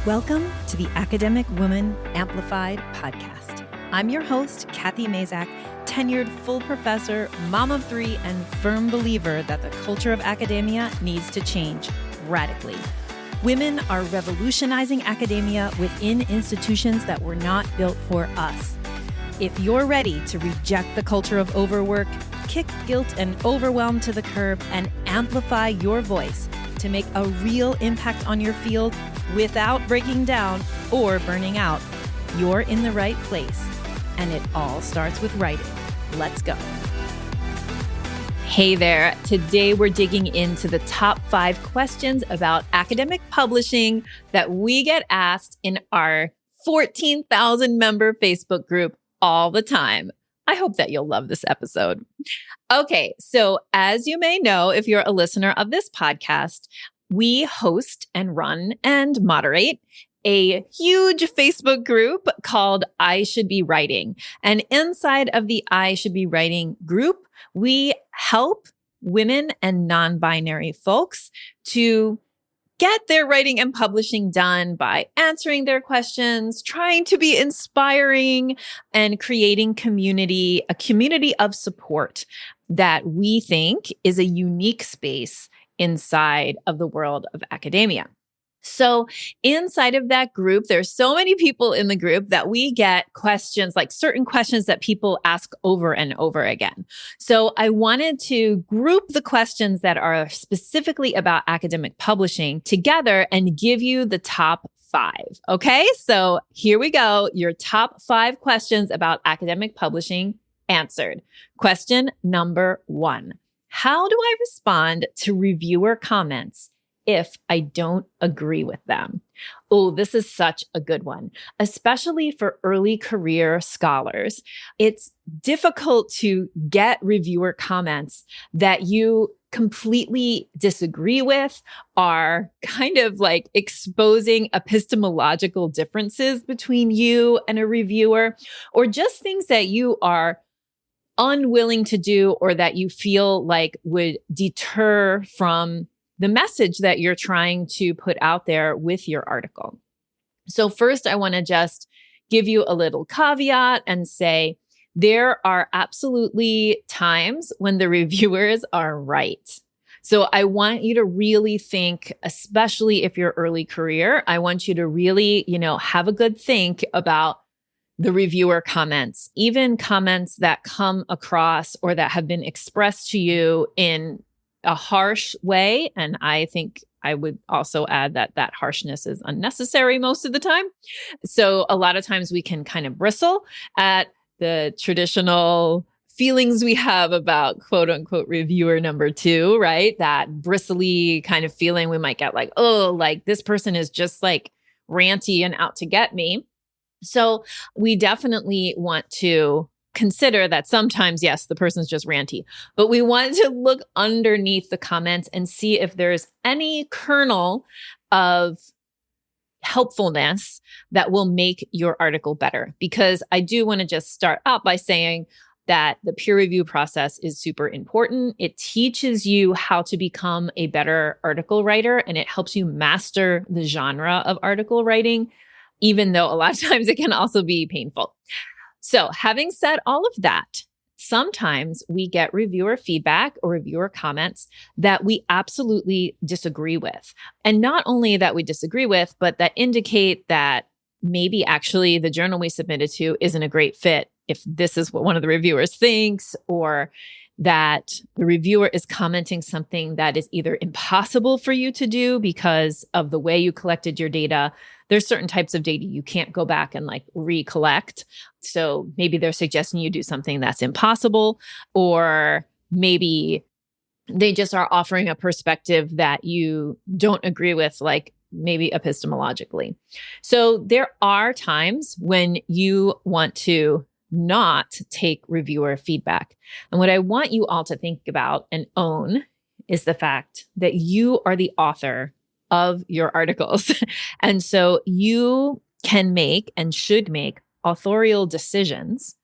Welcome to the Academic Woman Amplified podcast. I'm your host, Kathy Mazak, tenured full professor, mom of three, and firm believer that the culture of academia needs to change radically. Women are revolutionizing academia within institutions that were not built for us. If you're ready to reject the culture of overwork, kick guilt and overwhelm to the curb, and amplify your voice to make a real impact on your field without breaking down or burning out, you're in the right place. And it all starts with writing. Let's go. Hey there. Today we're digging into the top 5 questions about academic publishing that we get asked in our 14,000 member Facebook group all the time. I hope that you'll love this episode. Okay, so as you may know, if you're a listener of this podcast, we host and run and moderate a huge Facebook group called I Should Be Writing. And inside of the I Should Be Writing group, we help women and non-binary folks to get their writing and publishing done by answering their questions, trying to be inspiring, and creating community, a community of support that we think is a unique space inside of the world of academia. So inside of that group, there's so many people in the group that we get questions, like certain questions that people ask over and over again. So I wanted to group the questions that are specifically about academic publishing together and give you the top 5. Okay, so here we go. Your top 5 questions about academic publishing answered. Question number 1. How do I respond to reviewer comments if I don't agree with them? Oh, this is such a good one, especially for early career scholars. It's difficult to get reviewer comments that you completely disagree with, are kind of like exposing epistemological differences between you and a reviewer, or just things that you are unwilling to do or that you feel like would deter from the message that you're trying to put out there with your article. So first, I want to just give you a little caveat and say there are absolutely times when the reviewers are right. So I want you to really think, especially if you're early career, I want you to really, have a good think about the reviewer comments, even comments that come across or that have been expressed to you in a harsh way. And I think I would also add that that harshness is unnecessary most of the time. So a lot of times we can kind of bristle at the traditional feelings we have about quote unquote reviewer number 2, right? That bristly kind of feeling we might get like, oh, like this person is just like ranty and out to get me. So we definitely want to consider that sometimes, yes, the person's just ranty, but we want to look underneath the comments and see if there's any kernel of helpfulness that will make your article better. Because I do want to just start out by saying that the peer review process is super important. It teaches you how to become a better article writer, and it helps you master the genre of article writing, even though a lot of times it can also be painful. So having said all of that, sometimes we get reviewer feedback or reviewer comments that we absolutely disagree with. And not only that we disagree with, but that indicate that maybe actually the journal we submitted to isn't a great fit if this is what one of the reviewers thinks, or that the reviewer is commenting something that is either impossible for you to do because of the way you collected your data. There's certain types of data you can't go back and like recollect. So maybe they're suggesting you do something that's impossible, or maybe they just are offering a perspective that you don't agree with, like maybe epistemologically. So there are times when you want to not take reviewer feedback. And what I want you all to think about and own is the fact that you are the author of your articles. And so you can make and should make authorial decisions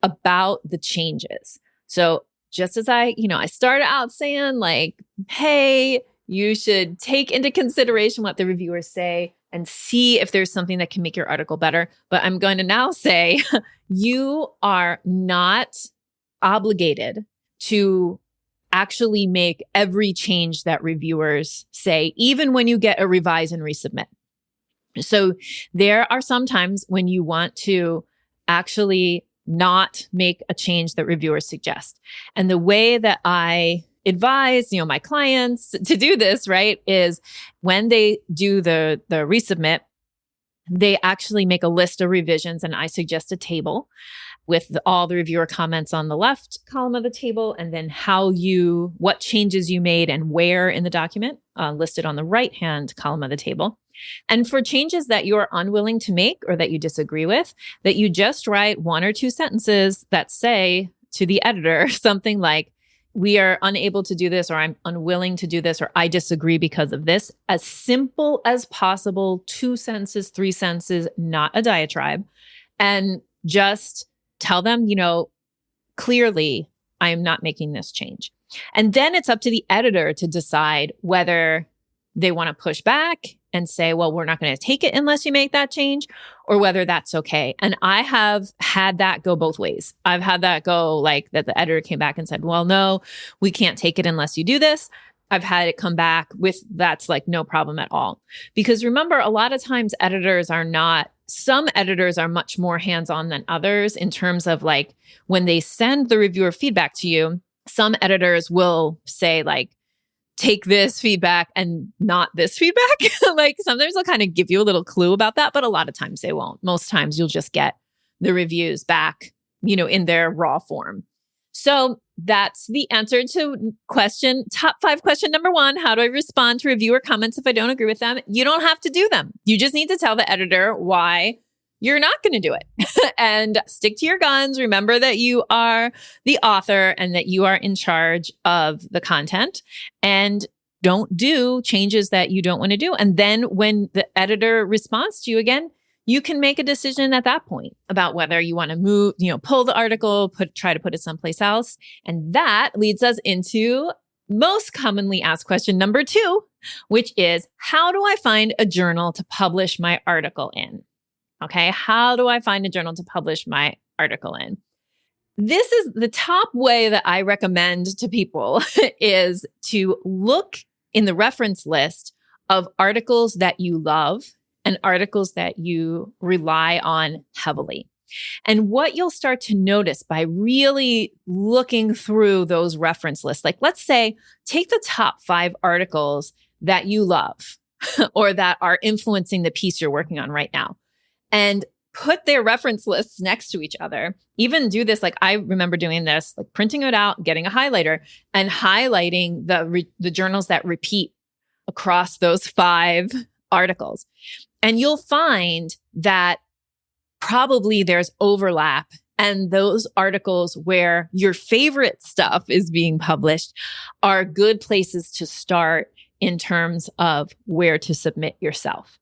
about the changes. So just as I started out saying like, hey, You should take into consideration what the reviewers say and see if there's something that can make your article better. But I'm going to now say you are not obligated to actually make every change that reviewers say, even when you get a revise and resubmit. So there are some times when you want to actually not make a change that reviewers suggest. And the way that I advise, my clients to do this, right, is when they do the resubmit, they actually make a list of revisions, and I suggest a table with all the reviewer comments on the left column of the table, and then what changes you made and where in the document, listed on the right-hand column of the table. And for changes that you're unwilling to make or that you disagree with, that you just write 1 or 2 sentences that say to the editor something like, we are unable to do this, or I'm unwilling to do this, or I disagree because of this. As simple as possible, 2 sentences, 3 sentences, not a diatribe. And just tell them, clearly, I am not making this change. And then it's up to the editor to decide whether they want to push back and say, well, we're not going to take it unless you make that change, or whether that's okay. And I have had that go both ways. I've had that go like that the editor came back and said, well, no, we can't take it unless you do this. I've had it come back with that's like no problem at all. Because remember, a lot of times some editors are much more hands-on than others in terms of like when they send the reviewer feedback to you, some editors will say like, take this feedback and not this feedback. Like sometimes they'll kind of give you a little clue about that, but a lot of times they won't. Most times you'll just get the reviews back, in their raw form. So that's the answer to top 5 question number 1. How do I respond to reviewer comments if I don't agree with them? You don't have to do them. You just need to tell the editor why you're not going to do it and stick to your guns. Remember that you are the author and that you are in charge of the content, and don't do changes that you don't want to do. And then when the editor responds to you again, you can make a decision at that point about whether you want to move, pull the article, try to put it someplace else. And that leads us into most commonly asked question number 2, which is, how do I find a journal to publish my article in? Okay, how do I find a journal to publish my article in? This is the top way that I recommend to people is to look in the reference list of articles that you love and articles that you rely on heavily. And what you'll start to notice by really looking through those reference lists, like let's say, take the top 5 articles that you love or that are influencing the piece you're working on right now, and put their reference lists next to each other. Even do this, like I remember doing this, like printing it out, getting a highlighter and highlighting the journals that repeat across those 5 articles. And you'll find that probably there's overlap, and those articles where your favorite stuff is being published are good places to start in terms of where to submit yourself.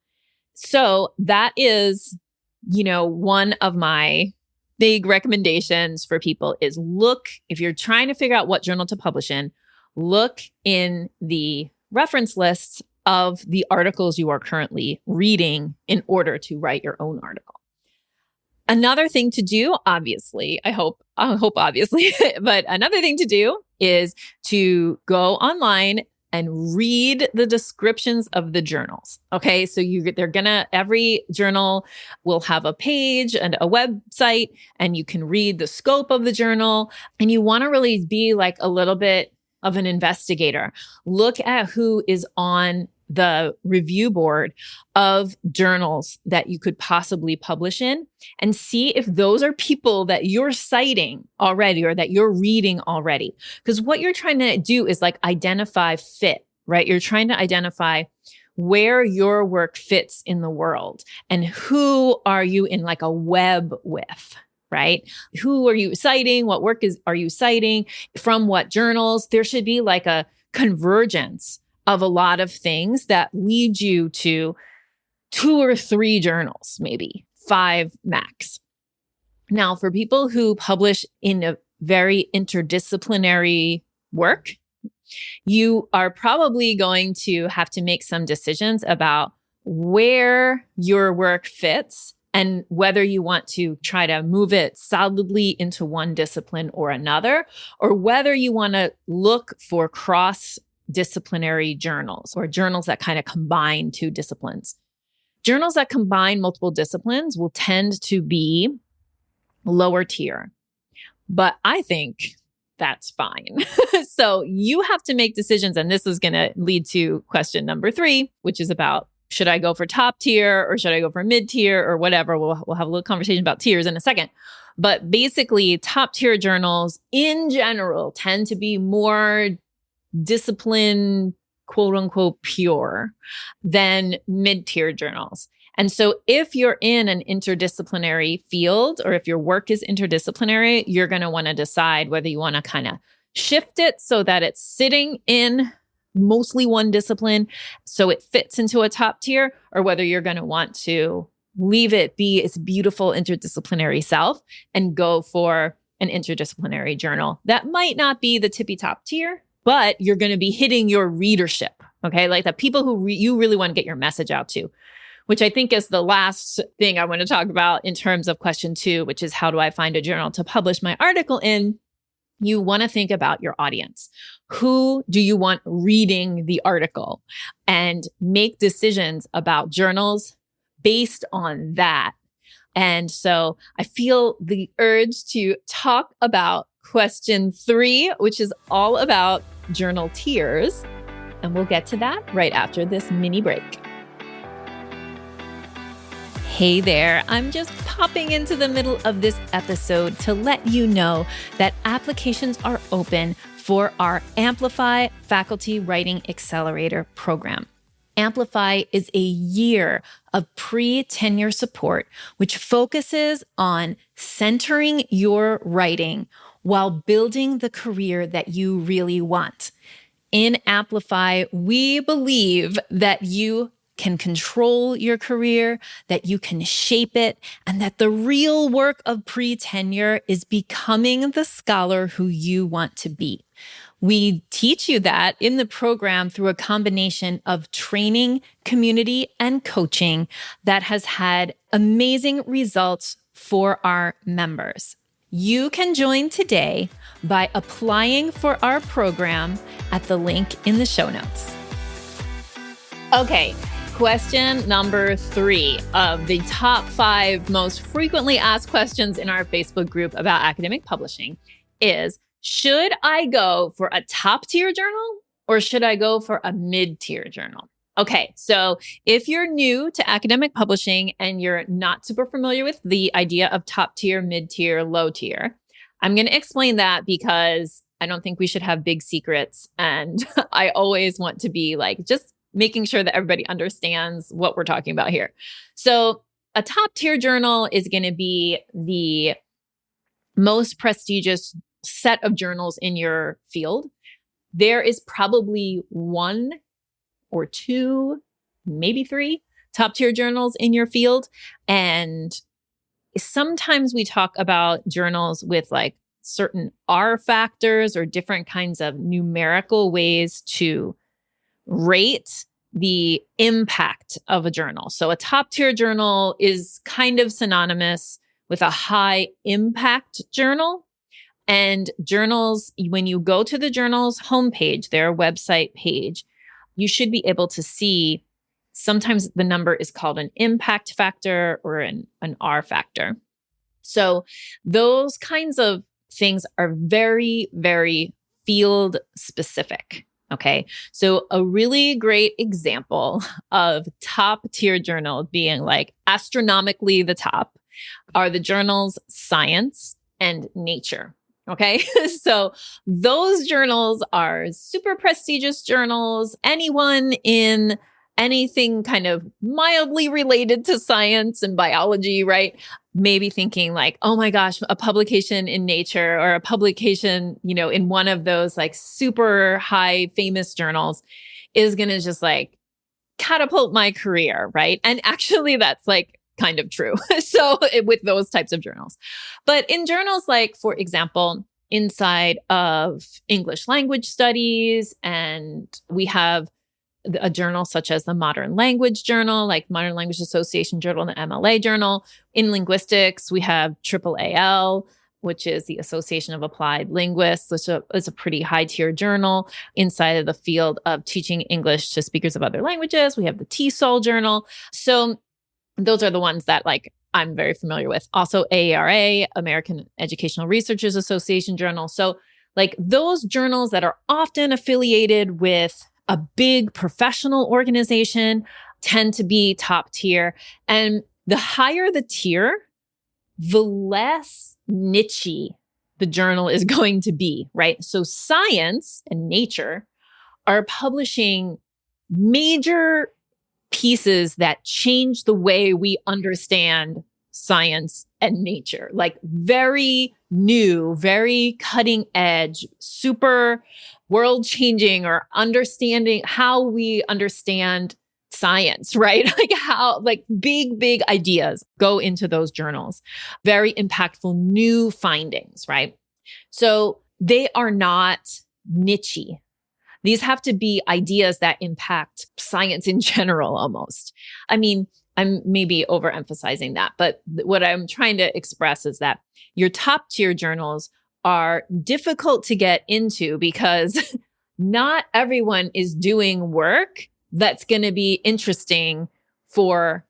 So that is, one of my big recommendations for people is look, if you're trying to figure out what journal to publish in, look in the reference lists of the articles you are currently reading in order to write your own article. Another thing to do, obviously, I hope obviously, but another thing to do is to go online and read the descriptions of the journals. Okay. So every journal will have a page and a website, and you can read the scope of the journal. And you want to really be like a little bit of an investigator. Look at who is on the review board of journals that you could possibly publish in, and see if those are people that you're citing already or that you're reading already. Because what you're trying to do is like identify fit, right? You're trying to identify where your work fits in the world and who are you in like a web with, right? Who are you citing? What work are you citing? From what journals? There should be like a convergence of a lot of things that lead you to 2 or 3 journals, maybe 5 max. Now, for people who publish in a very interdisciplinary work, You are probably going to have to make some decisions about where your work fits and whether you want to try to move it solidly into one discipline or another, or whether you want to look for cross-disciplinary journals or journals that kind of combine two disciplines. Journals that combine multiple disciplines will tend to be lower tier, but I think that's fine. So you have to make decisions, and this is going to lead to question number 3, which is about, should I go for top tier or should I go for mid tier or whatever? We'll have a little conversation about tiers in a second. But basically, top tier journals in general tend to be more discipline, quote unquote, pure than mid tier journals. And so if you're in an interdisciplinary field, or if your work is interdisciplinary, you're going to want to decide whether you want to kind of shift it so that it's sitting in mostly one discipline, so it fits into a top tier, or whether you're going to want to leave it be its beautiful interdisciplinary self and go for an interdisciplinary journal that might not be the tippy top tier, but you're going to be hitting your readership, okay? Like the people who you really want to get your message out to, which I think is the last thing I want to talk about in terms of question 2, which is how do I find a journal to publish my article in? You want to think about your audience. Who do you want reading the article? And make decisions about journals based on that. And so I feel the urge to talk about question 3, which is all about journal tiers. And we'll get to that right after this mini break. Hey there, I'm just popping into the middle of this episode to let you know that applications are open for our Amplify Faculty Writing Accelerator program. Amplify is a year of pre-tenure support, which focuses on centering your writing while building the career that you really want. In Amplify, we believe that you can control your career, that you can shape it, and that the real work of pre-tenure is becoming the scholar who you want to be. We teach you that in the program through a combination of training, community, and coaching that has had amazing results for our members. You can join today by applying for our program at the link in the show notes. Okay. Question number 3 of the top 5 most frequently asked questions in our Facebook group about academic publishing is, should I go for a top tier journal or should I go for a mid-tier journal? Okay, so if you're new to academic publishing and you're not super familiar with the idea of top tier, mid-tier, low tier, I'm going to explain that because I don't think we should have big secrets. And I always want to be like, just making sure that everybody understands what we're talking about here. So a top tier journal is going to be the most prestigious set of journals in your field. There is probably 1 or 2, maybe 3 top tier journals in your field. And sometimes we talk about journals with like certain R factors or different kinds of numerical ways to rate the impact of a journal. So a top tier journal is kind of synonymous with a high impact journal. And journals, when you go to the journal's homepage, their website page, you should be able to see sometimes the number is called an impact factor or an R factor. So those kinds of things are very, very field specific. Okay. So a really great example of top tier journal being like astronomically the top are the journals Science and Nature. Okay. So those journals are super prestigious journals. Anyone in anything kind of mildly related to science and biology, right? Maybe thinking like, oh my gosh, a publication in Nature or a publication, in one of those like super high famous journals is going to just like catapult my career, right? And actually that's like kind of true. So with those types of journals. But in journals like, for example, inside of English language studies, and we have a journal such as the Modern Language Journal, like Modern Language Association Journal and the MLA Journal. In linguistics, we have AAAL, which is the Association of Applied Linguists, which is a pretty high tier journal inside of the field of teaching English to speakers of other languages. We have the TESOL Journal. So those are the ones that I'm very familiar with. Also AARA, American Educational Researchers Association Journal. So those journals that are often affiliated with a big professional organization tend to be top tier. And the higher the tier, the less niche-y the journal is going to be, right? So science and nature are publishing major pieces that change the way we understand science and nature, very new, very cutting edge, super world changing, or understanding how we understand science, right? How big ideas go into those journals, very impactful new findings, right? So they are not niche-y. These have to be ideas that impact science in general almost. I mean, I'm maybe overemphasizing that, but what I'm trying to express is that your top tier journals are difficult to get into because not everyone is doing work that's going to be interesting for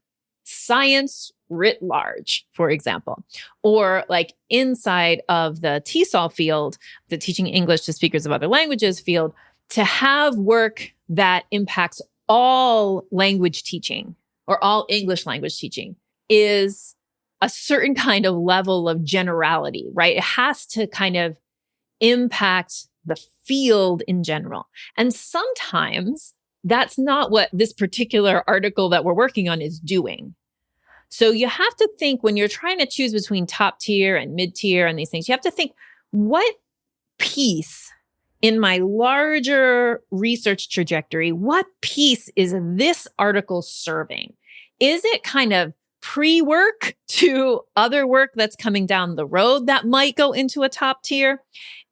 science writ large, for example, or inside of the TESOL field, the teaching English to speakers of other languages field, to have work that impacts all language teaching or all English language teaching is a certain kind of level of generality, right? It has to kind of impact the field in general. And sometimes that's not what this particular article that we're working on is doing. So you have to think when you're trying to choose between top tier and mid tier and these things, you have to think, what piece in my larger research trajectory, what piece is this article serving? Is it kind of pre-work to other work that's coming down the road that might go into a top tier?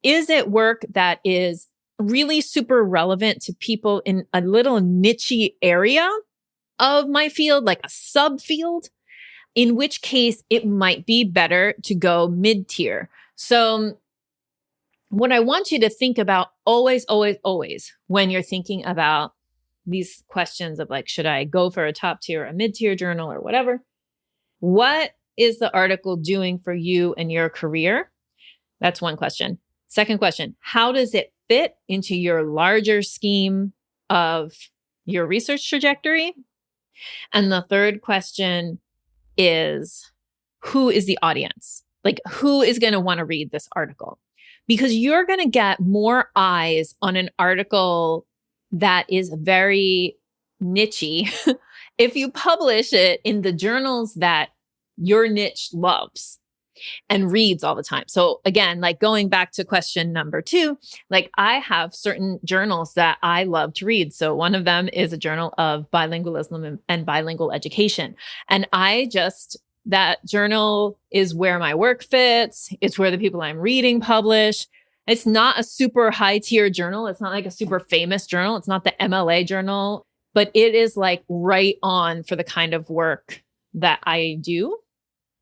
Is it work that is really super relevant to people in a little niche area of my field, like a subfield? In which case it might be better to go mid-tier. So what I want you to think about always when you're thinking about these questions of should I go for a top tier, a mid-tier journal or whatever? What is the article doing for you and your career? That's one question. Second question, how does it fit into your larger scheme of your research trajectory? And the third question is, who is the audience? Who is going to want to read this article? Because you're going to get more eyes on an article that is very niche-y if you publish it in the journals that your niche loves and reads all the time. So again, going back to question number 2, I have certain journals that I love to read. So one of them is a journal of bilingualism and bilingual education. And that journal is where my work fits. It's where the people I'm reading publish. It's not a super high tier journal. It's not a super famous journal. It's not the MLA journal, but it is right on for the kind of work that I do.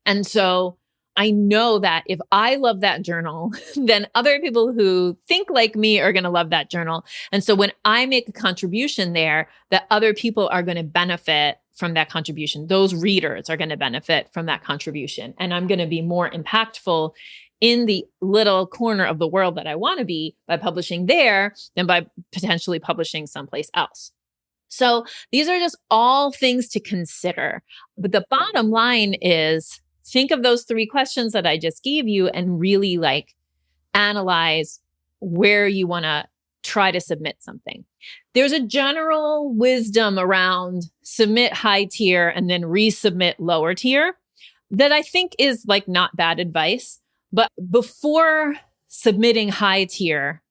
And so I know that if I love that journal, then other people who think like me are going to love that journal. And so when I make a contribution there, that other people are going to benefit from that contribution. Those readers are going to benefit from that contribution. And I'm going to be more impactful in the little corner of the world that I want to be by publishing there than by potentially publishing someplace else. So these are just all things to consider. But the bottom line is, think of those 3 questions that I just gave you and really analyze where you want to try to submit something. There's a general wisdom around submit high tier and then resubmit lower tier that I think is not bad advice. But before submitting high tier,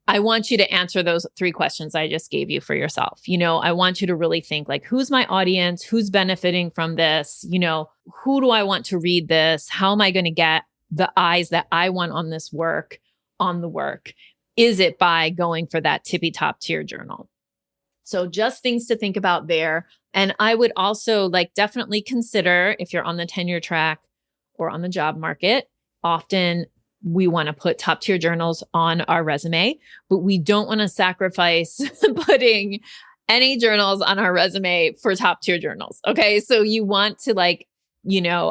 I want you to answer those 3 questions I just gave you for yourself. I want you to really think who's my audience? Who's benefiting from this? Who do I want to read this? How am I going to get the eyes that I want on this work on the work? Is it by going for that tippy top tier journal? So just things to think about there. And I would also definitely consider, if you're on the tenure track or on the job market, often we want to put top tier journals on our resume, but we don't want to sacrifice putting any journals on our resume for top tier journals. Okay. So you want to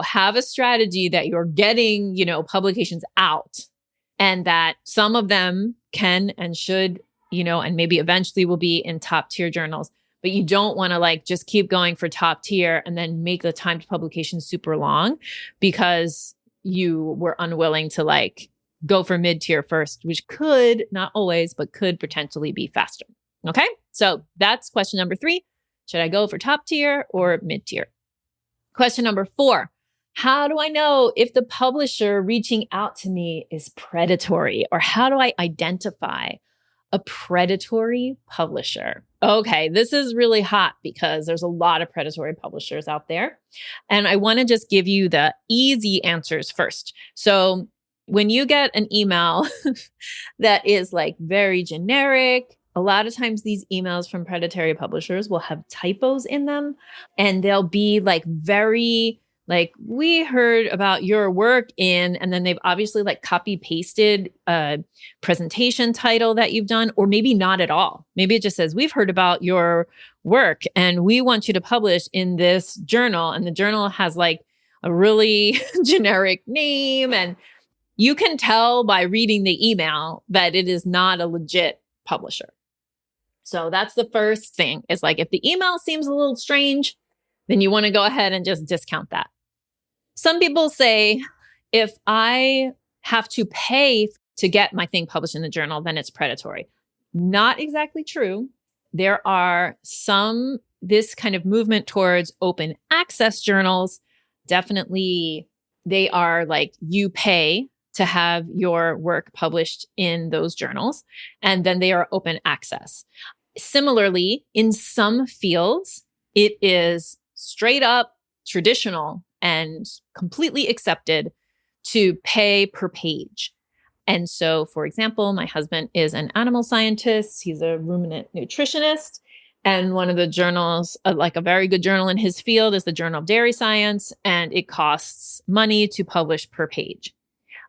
have a strategy that you're getting, publications out, and that some of them can and should, and maybe eventually will be in top tier journals, but you don't want to just keep going for top tier and then make the time to publication super long because you were unwilling to go for mid-tier first, which could, not always, but could potentially be faster. Okay. So that's question number 3. Should I go for top tier or mid-tier? Question number 4. How do I know if the publisher reaching out to me is predatory, or how do I identify a predatory publisher? Okay, this is really hot because there's a lot of predatory publishers out there. And I want to just give you the easy answers first. So when you get an email that is very generic, a lot of times these emails from predatory publishers will have typos in them, and they'll be very we heard about your work and then they've obviously copy pasted a presentation title that you've done, or maybe not at all. Maybe it just says, we've heard about your work and we want you to publish in this journal. And the journal has a really generic name. And you can tell by reading the email that it is not a legit publisher. So that's the first thing, is if the email seems a little strange, then you want to go ahead and just discount that. Some people say, if I have to pay to get my thing published in the journal, then it's predatory. Not exactly true. There are this kind of movement towards open access journals. Definitely, they are you pay to have your work published in those journals, and then they are open access. Similarly, in some fields, it is straight up traditional and completely accepted to pay per page. And so, for example, my husband is an animal scientist. He's a ruminant nutritionist. And one of the journals, a very good journal in his field, is the Journal of Dairy Science. And it costs money to publish per page.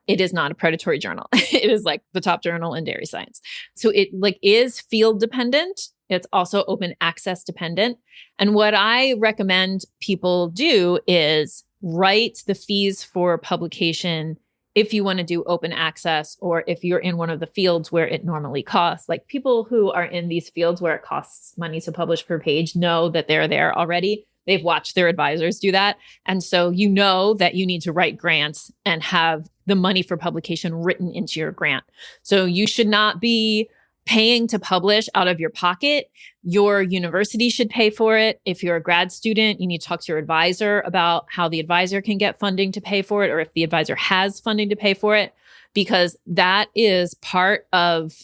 It is not a predatory journal. It is the top journal in dairy science. So it is field dependent. It's also open access dependent. And what I recommend people do is write the fees for publication if you want to do open access, or if you're in one of the fields where it normally costs. People who are in these fields where it costs money to publish per page know that they're there already. They've watched their advisors do that. And so you know that you need to write grants and have the money for publication written into your grant. So you should not be paying to publish out of your pocket. Your university should pay for it. If you're a grad student, you need to talk to your advisor about how the advisor can get funding to pay for it, or if the advisor has funding to pay for it, because that is part of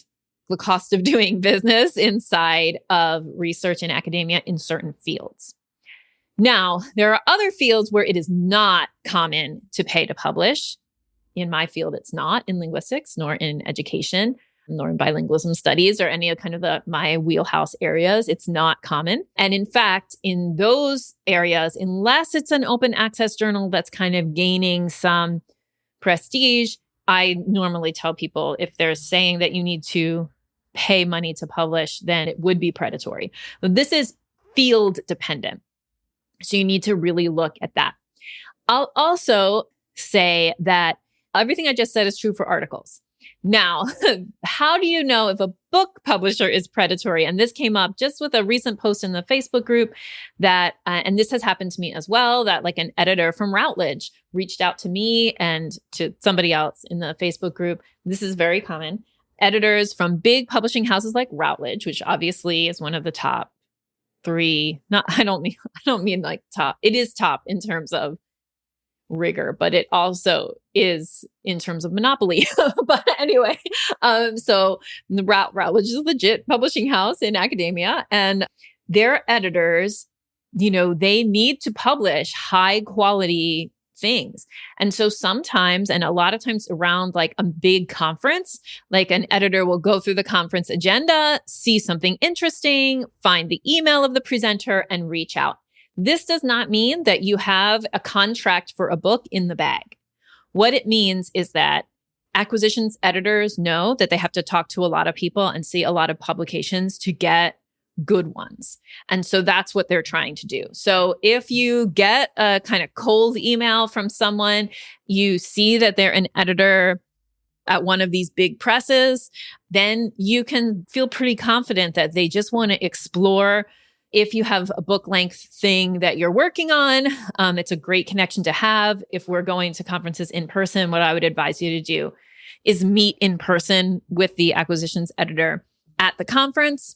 the cost of doing business inside of research and academia in certain fields. Now, there are other fields where it is not common to pay to publish. In my field, it's not in linguistics, nor in education, nor in bilingualism studies, or any of my wheelhouse areas. It's not common. And in fact, in those areas, unless it's an open access journal that's kind of gaining some prestige, I normally tell people, if they're saying that you need to pay money to publish, then it would be predatory. But this is field dependent. So you need to really look at that. I'll also say that everything I just said is true for articles. Now, how do you know if a book publisher is predatory? And this came up just with a recent post in the Facebook group that, and this has happened to me as well, that an editor from Routledge reached out to me and to somebody else in the Facebook group. This is very common. Editors from big publishing houses like Routledge, which obviously is one of the top 3. I don't mean top. It is top in terms of rigor, but it also is in terms of monopoly. But anyway, so the Routledge is a legit publishing house in academia, and their editors, they need to publish high quality things. And so sometimes, and a lot of times around like a big conference, like an editor will go through the conference agenda, see something interesting, find the email of the presenter, and reach out. This does not mean that you have a contract for a book in the bag. What it means is that acquisitions editors know that they have to talk to a lot of people and see a lot of publications to get good ones. And so that's what they're trying to do. So if you get a kind of cold email from someone, you see that they're an editor at one of these big presses, then you can feel pretty confident that they just want to explore. If you have a book length thing that you're working on, it's a great connection to have. If we're going to conferences in person, what I would advise you to do is meet in person with the acquisitions editor at the conference.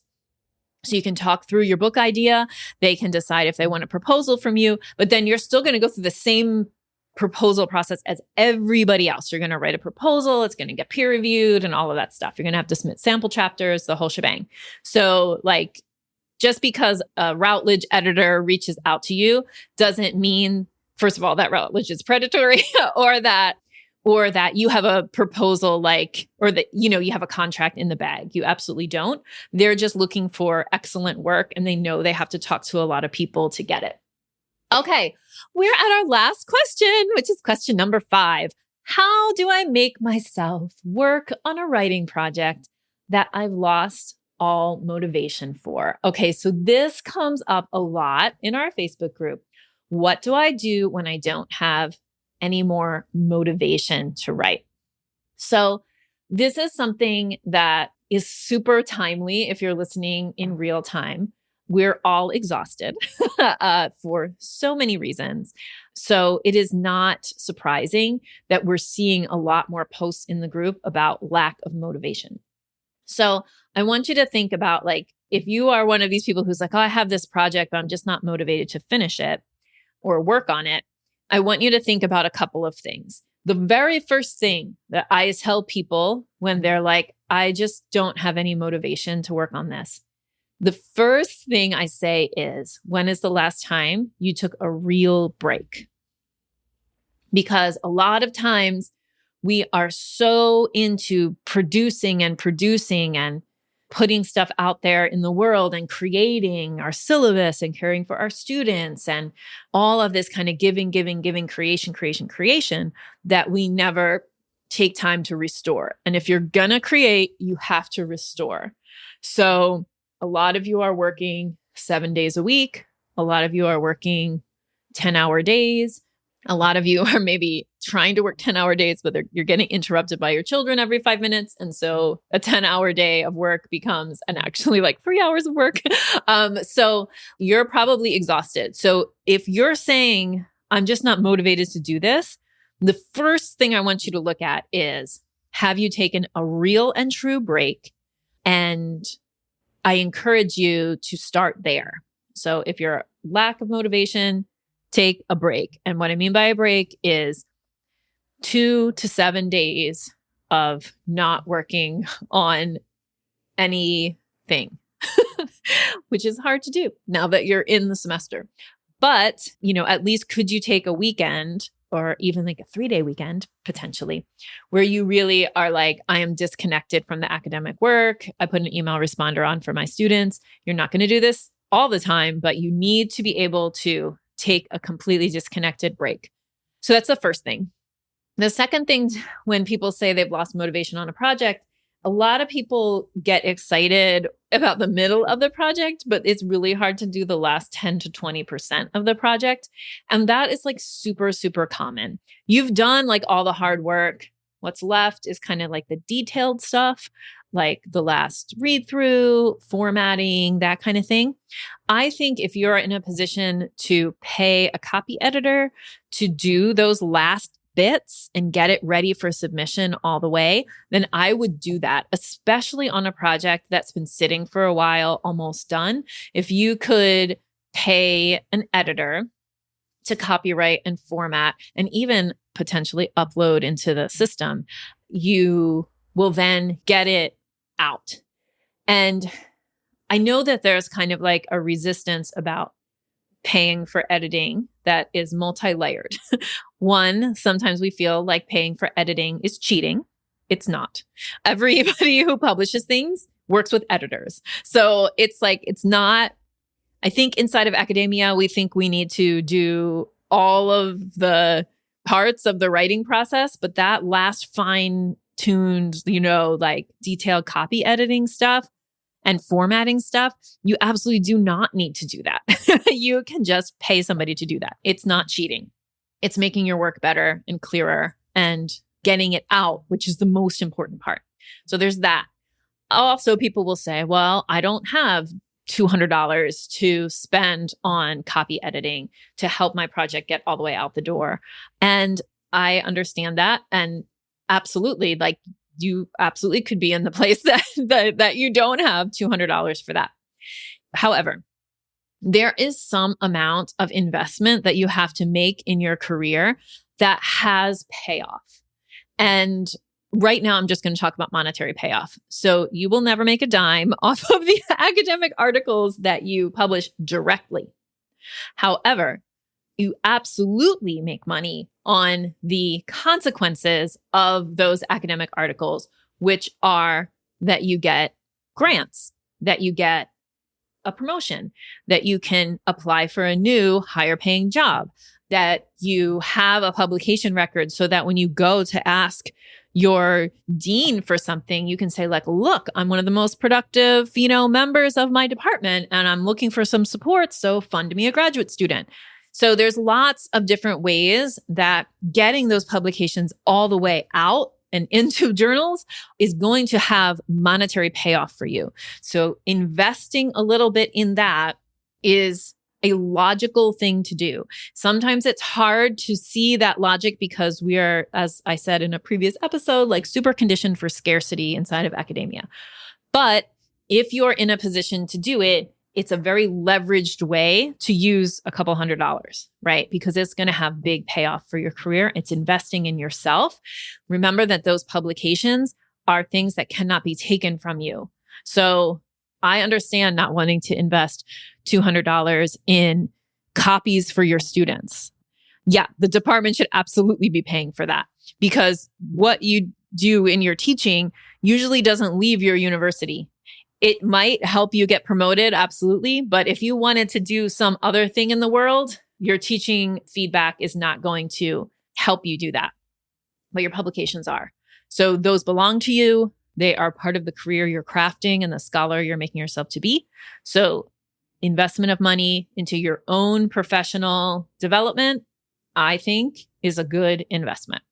So you can talk through your book idea. They can decide if they want a proposal from you, but then you're still going to go through the same proposal process as everybody else. You're going to write a proposal. It's going to get peer reviewed and all of that stuff. You're going to have to submit sample chapters, the whole shebang. So like, just because a Routledge editor reaches out to you doesn't mean, first of all, that Routledge is predatory or that you have a proposal or that, you have a contract in the bag. You absolutely don't. They're just looking for excellent work and they know they have to talk to a lot of people to get it. Okay, we're at our last question, which is question number 5. How do I make myself work on a writing project that I've lost all motivation for? Okay, so this comes up a lot in our Facebook group. What do I do when I don't have any more motivation to write? So this is something that is super timely if you're listening in real time. We're all exhausted for so many reasons. So it is not surprising that we're seeing a lot more posts in the group about lack of motivation. So I want you to think about if you are one of these people who's like, oh, I have this project, but I'm just not motivated to finish it or work on it. I want you to think about a couple of things. The very first thing that I tell people when they're like, I just don't have any motivation to work on this. The first thing I say is, when is the last time you took a real break? Because a lot of times we are so into producing and putting stuff out there in the world and creating our syllabus and caring for our students and all of this kind of giving, creation, that we never take time to restore. And if you're going to create, you have to restore. So a lot of you are working 7 days a week. A lot of you are working 10-hour days. A lot of you are maybe trying to work 10-hour days, but you're getting interrupted by your children every 5 minutes. And so a 10-hour day of work becomes actually 3 hours of work. So you're probably exhausted. So if you're saying, I'm just not motivated to do this, the first thing I want you to look at is, have you taken a real and true break? And I encourage you to start there. So if you're lack of motivation, take a break. And what I mean by a break is 2 to 7 days of not working on anything, which is hard to do now that you're in the semester. But, at least could you take a weekend or even a 3-day weekend potentially, where you really are I am disconnected from the academic work. I put an email responder on for my students. You're not going to do this all the time, but you need to be able to take a completely disconnected break. So that's the first thing. The second thing, when people say they've lost motivation on a project, a lot of people get excited about the middle of the project, but it's really hard to do the last 10 to 20% of the project. And that is super, super common. You've done all the hard work. What's left is kind of the detailed stuff, like the last read through, formatting, that kind of thing. I think if you're in a position to pay a copy editor to do those last bits and get it ready for submission all the way, then I would do that, especially on a project that's been sitting for a while, almost done. If you could pay an editor to copyright and format and even potentially upload into the system, you will then get it out. And I know that there's kind of a resistance about paying for editing that is multi-layered. One, sometimes we feel like paying for editing is cheating. It's not. Everybody who publishes things works with editors. So it's like, it's not, I think inside of academia, we think we need to do all of the parts of the writing process, but that last fine-tuned, like detailed copy editing stuff and formatting stuff, you absolutely do not need to do that. You can just pay somebody to do that. It's not cheating. It's making your work better and clearer and getting it out, which is the most important part. So there's that. Also, people will say, well, I don't have $200 to spend on copy editing to help my project get all the way out the door. And I understand that. And absolutely, like you absolutely could be in the place that you don't have $200 for that. However, there is some amount of investment that you have to make in your career that has payoff. And right now, I'm just going to talk about monetary payoff. So you will never make a dime off of the academic articles that you publish directly. However, you absolutely make money on the consequences of those academic articles, which are that you get grants, that you get a promotion, that you can apply for a new higher paying job, that you have a publication record so that when you go to ask your dean for something, you can say like, look, I'm one of the most productive, members of my department and I'm looking for some support. So fund me a graduate student. So there's lots of different ways that getting those publications all the way out and into journals is going to have monetary payoff for you. So investing a little bit in that is a logical thing to do. Sometimes it's hard to see that logic because we are, as I said in a previous episode, like super conditioned for scarcity inside of academia. But if you're in a position to do it, it's a very leveraged way to use a couple $100s, right? Because it's going to have big payoff for your career. It's investing in yourself. Remember that those publications are things that cannot be taken from you. So I understand not wanting to invest $200 in copies for your students. Yeah, the department should absolutely be paying for that because what you do in your teaching usually doesn't leave your university. It might help you get promoted, absolutely. But if you wanted to do some other thing in the world, your teaching feedback is not going to help you do that. But your publications are. So those belong to you. They are part of the career you're crafting and the scholar you're making yourself to be. So investment of money into your own professional development, I think, is a good investment.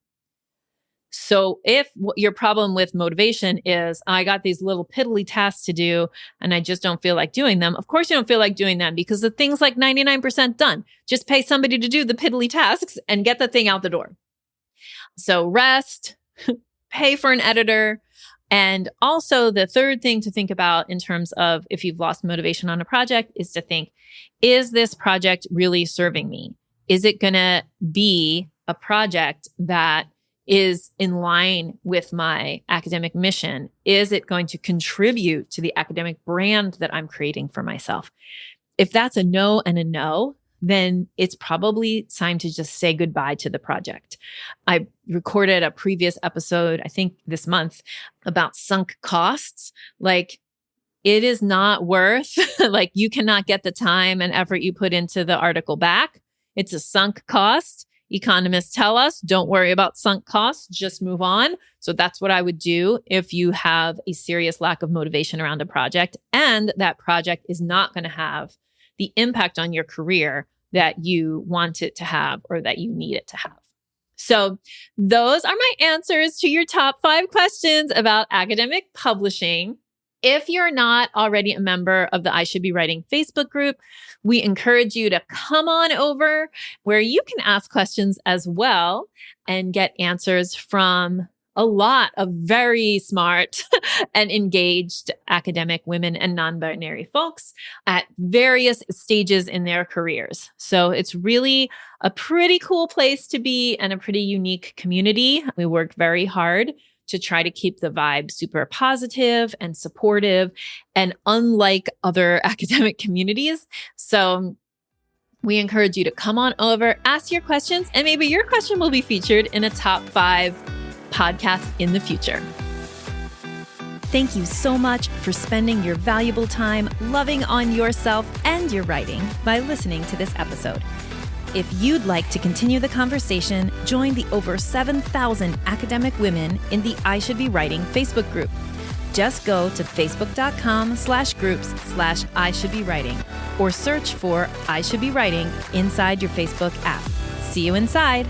So if your problem with motivation is, I got these little piddly tasks to do and I just don't feel like doing them, of course you don't feel like doing them because the thing's like 99% done. Just pay somebody to do the piddly tasks and get the thing out the door. So rest, pay for an editor. And also the third thing to think about in terms of if you've lost motivation on a project is to think, is this project really serving me? Is it going to be a project that is in line with my academic mission? Is it going to contribute to the academic brand that I'm creating for myself? If that's a no and a no, then it's probably time to just say goodbye to the project. I recorded a previous episode, I think this month, about sunk costs. Like, it is not worth, like you cannot get the time and effort you put into the article back. It's a sunk cost. Economists tell us, don't worry about sunk costs, just move on. So that's what I would do if you have a serious lack of motivation around a project and that project is not going to have the impact on your career that you want it to have or that you need it to have. So those are my answers to your top 5 questions about academic publishing. If you're not already a member of the I Should Be Writing Facebook group, we encourage you to come on over where you can ask questions as well and get answers from a lot of very smart and engaged academic women and non-binary folks at various stages in their careers. So it's really a pretty cool place to be and a pretty unique community. We work very hard to try to keep the vibe super positive and supportive and unlike other academic communities. So We encourage you to come on over, ask your questions, and maybe your question will be featured in a top 5 podcast in the future. Thank you so much for spending your valuable time loving on yourself and your writing by listening to this episode. If you'd like to continue the conversation, join the over 7,000 academic women in the I Should Be Writing Facebook group. Just go to facebook.com/groups/I Should Be Writing or search for I Should Be Writing inside your Facebook app. See you inside.